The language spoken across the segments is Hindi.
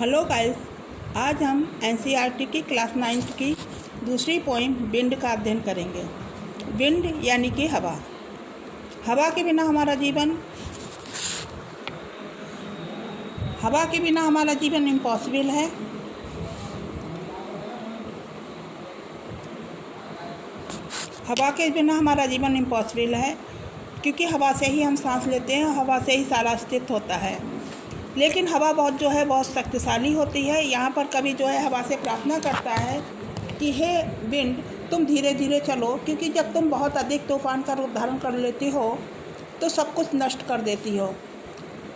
हेलो गाइस, आज हम एनसीईआरटी की क्लास 9th की दूसरी पोइम विंड का अध्ययन करेंगे। विंड यानी कि हवा। हवा के बिना हमारा जीवन इम्पॉसिबल है। हवा के बिना हमारा जीवन इम्पॉसिबल है क्योंकि हवा से ही हम सांस लेते हैं, हवा से ही सारा अस्तित्व होता है। लेकिन हवा बहुत शक्तिशाली होती है। यहाँ पर कवि हवा से प्रार्थना करता है कि हे विंड, तुम धीरे धीरे चलो, क्योंकि जब तुम बहुत अधिक तूफान का रूप धारण कर लेती हो तो सब कुछ नष्ट कर देती हो।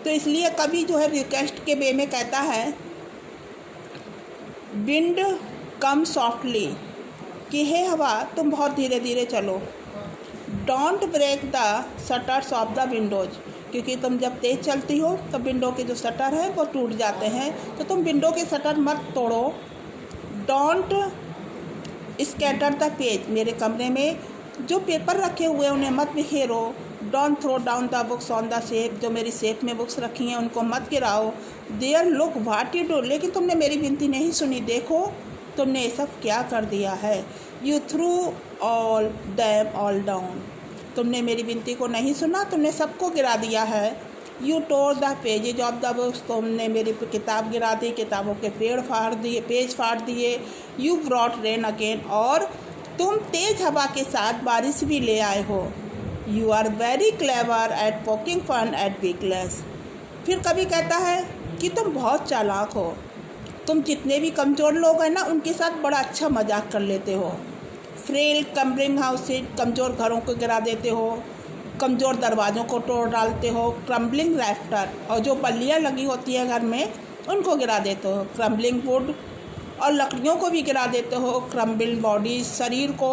तो इसलिए कवि रिक्वेस्ट के वे में कहता है, विंड कम सॉफ्टली, कि हे हवा तुम बहुत धीरे धीरे चलो। Don't break the shutters of the windows, क्योंकि तुम जब तेज़ चलती हो तो विंडो के जो शटर हैं वो टूट जाते हैं, तो तुम विंडो के शटर मत तोड़ो। डोंट स्कैटर द पेज, मेरे कमरे में जो पेपर रखे हुए हैं उन्हें मत बिखेरो। Don't throw down the books on the shelf, जो मेरी शेफ में बुक्स रखी हैं उनको मत गिराओ। There look what you do, लेकिन तुमने मेरी विनती नहीं सुनी, देखो तुमने ये सब क्या कर दिया है। You through all them all down, तुमने मेरी विनती को नहीं सुना, तुमने सबको गिरा दिया है। You tore the pages of the books, तुमने मेरी किताब गिरा दी, किताबों के पेज फाड़ दिए। यू ब्रॉट रेन अगेन, और तुम तेज हवा के साथ बारिश भी ले आए हो। You are very clever at poking fun at weakness, फिर कभी कहता है कि तुम बहुत चालाक हो, तुम जितने भी कमज़ोर लोग हैं ना उनके साथ बड़ा अच्छा मजाक कर लेते हो। फ्रेल क्रम्बलिंग हाउसेज, कमज़ोर घरों को गिरा देते हो, कमज़ोर दरवाज़ों को तोड़ डालते हो। क्रम्बलिंग रैफ्टर, और जो पल्लियाँ लगी होती है घर में उनको गिरा देते हो। क्रम्बलिंग वुड, और लकड़ियों को भी गिरा देते हो। क्रम्बलिंग बॉडी, शरीर को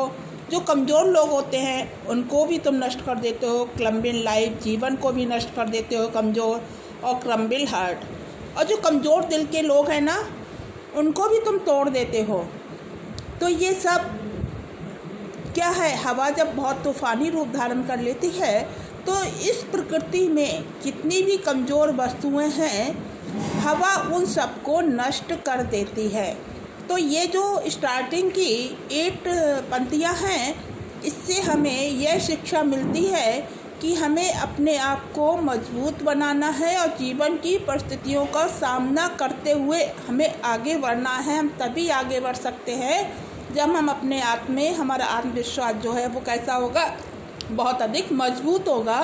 जो कमज़ोर लोग होते हैं उनको भी तुम नष्ट कर देते हो। क्रम्बलिंग लाइफ, जीवन को भी नष्ट कर देते हो कमज़ोर। और क्रम्बल हार्ट, और जो कमज़ोर दिल के लोग हैं ना उनको भी तुम तोड़ देते हो। तो ये सब क्या है, हवा जब बहुत तूफ़ानी रूप धारण कर लेती है तो इस प्रकृति में जितनी भी कमज़ोर वस्तुएं हैं हवा उन सबको नष्ट कर देती है। तो ये जो स्टार्टिंग की 8 पंक्तियां हैं, इससे हमें यह शिक्षा मिलती है कि हमें अपने आप को मजबूत बनाना है और जीवन की परिस्थितियों का सामना करते हुए हमें आगे बढ़ना है। हम तभी आगे बढ़ सकते हैं जब हम अपने आप में, हमारा आत्मविश्वास वो कैसा होगा, बहुत अधिक मजबूत होगा।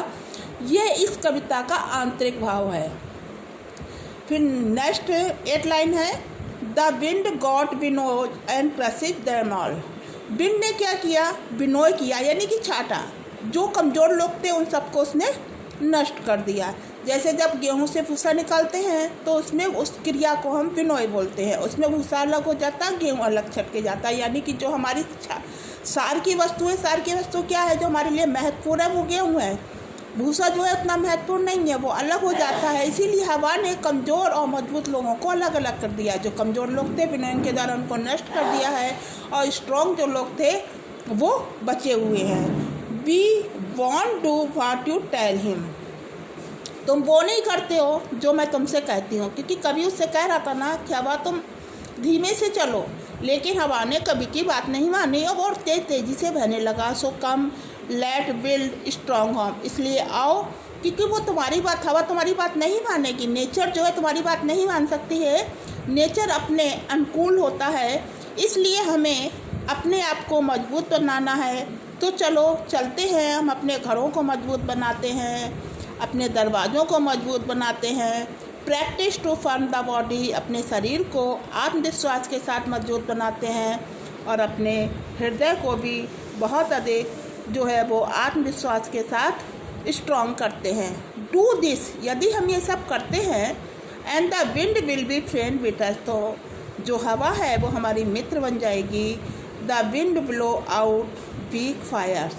ये इस कविता का आंतरिक भाव है। फिर नेक्स्ट 8 लाइन है, the wind got windows and crushed them all, wind ने क्या किया, विनोय किया, यानी कि छाटा। जो कमज़ोर लोग थे उन सबको उसने नष्ट कर दिया। जैसे जब गेहूं से भूसा निकालते हैं तो उसमें उस क्रिया को हम विनोय बोलते हैं। उसमें भूसा अलग हो जाता है, गेहूं अलग छटके जाता है। यानी कि जो हमारी सार की वस्तु है, सार की वस्तु क्या है जो हमारे लिए महत्वपूर्ण है, वो गेहूं है। भूसा उतना महत्वपूर्ण नहीं है, वो अलग हो जाता है। इसीलिए हवा ने कमज़ोर और मजबूत लोगों को अलग अलग कर दिया। जो कमज़ोर लोग थे विनोयन के द्वारा उनको नष्ट कर दिया है, और स्ट्रॉन्ग जो लोग थे वो बचे हुए हैं। We want do what you tell him, तुम वो नहीं करते हो जो मैं तुमसे कहती हूँ। क्योंकि कभी उससे कह रहा था ना कि हवा तुम धीमे से चलो, लेकिन हवा ने कभी की बात नहीं मानी और तेज़ी से बहने लगा। सो कम लेट बिल्ड स्ट्रॉन्ग होम, इसलिए आओ, क्योंकि वो हवा तुम्हारी बात नहीं मानेगी। नेचर तुम्हारी बात नहीं मान सकती है। नेचर अपने अनुकूल होता है, इसलिए हमें अपने आप को मजबूत बनाना है। तो चलो चलते हैं, हम अपने घरों को मजबूत बनाते हैं, अपने दरवाज़ों को मजबूत बनाते हैं। Practice to firm the body, अपने शरीर को आत्मविश्वास के साथ मजबूत बनाते हैं, और अपने हृदय को भी बहुत अधिक वो आत्मविश्वास के साथ स्ट्रॉन्ग करते हैं। डू दिस, यदि हम ये सब करते हैं, and the wind will be friend with us, तो जो हवा है वो हमारी मित्र बन जाएगी। The wind blow out weak fires,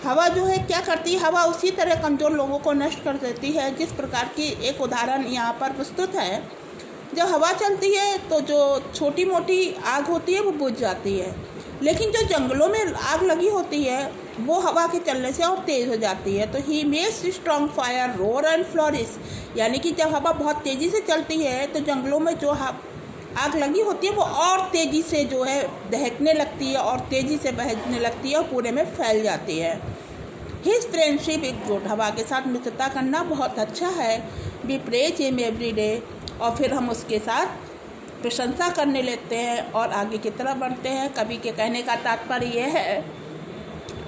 हवा क्या करती है, हवा उसी तरह कमज़ोर लोगों को नष्ट कर देती है जिस प्रकार की एक उदाहरण यहाँ पर प्रस्तुत है। जब हवा चलती है तो जो छोटी मोटी आग होती है वो बुझ जाती है, लेकिन जो जंगलों में आग लगी होती है वो हवा के चलने से और तेज़ हो जाती है। तो he makes strong fire roar and flourish, यानी कि जब हवा बहुत तेज़ी से चलती है तो जंगलों में जो आग लगी होती है वो और तेज़ी से जो है दहकने लगती है और तेज़ी से बहने लगती है और पूरे में फैल जाती है। हिज फ्रेंडशिप इज गुड, हवा के साथ मित्रता करना बहुत अच्छा है। We praise him every day, और फिर हम उसके साथ प्रशंसा करने लेते हैं और आगे की तरफ बढ़ते हैं। कवि के कहने का तात्पर्य यह है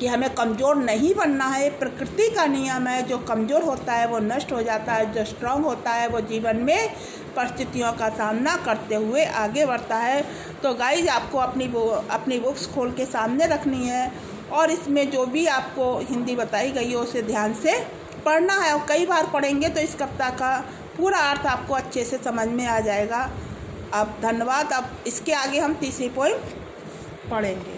कि हमें कमज़ोर नहीं बनना है। प्रकृति का नियम है, जो कमज़ोर होता है वो नष्ट हो जाता है, जो स्ट्रांग होता है वो जीवन में परिस्थितियों का सामना करते हुए आगे बढ़ता है। तो गाइज आपको अपनी बुक्स खोल के सामने रखनी है और इसमें जो भी आपको हिंदी बताई गई है उसे ध्यान से पढ़ना है, और कई बार पढ़ेंगे तो इस कविता का पूरा अर्थ आपको अच्छे से समझ में आ जाएगा। अब धन्यवाद। अब इसके आगे हम तीसरी पोएम पढ़ेंगे।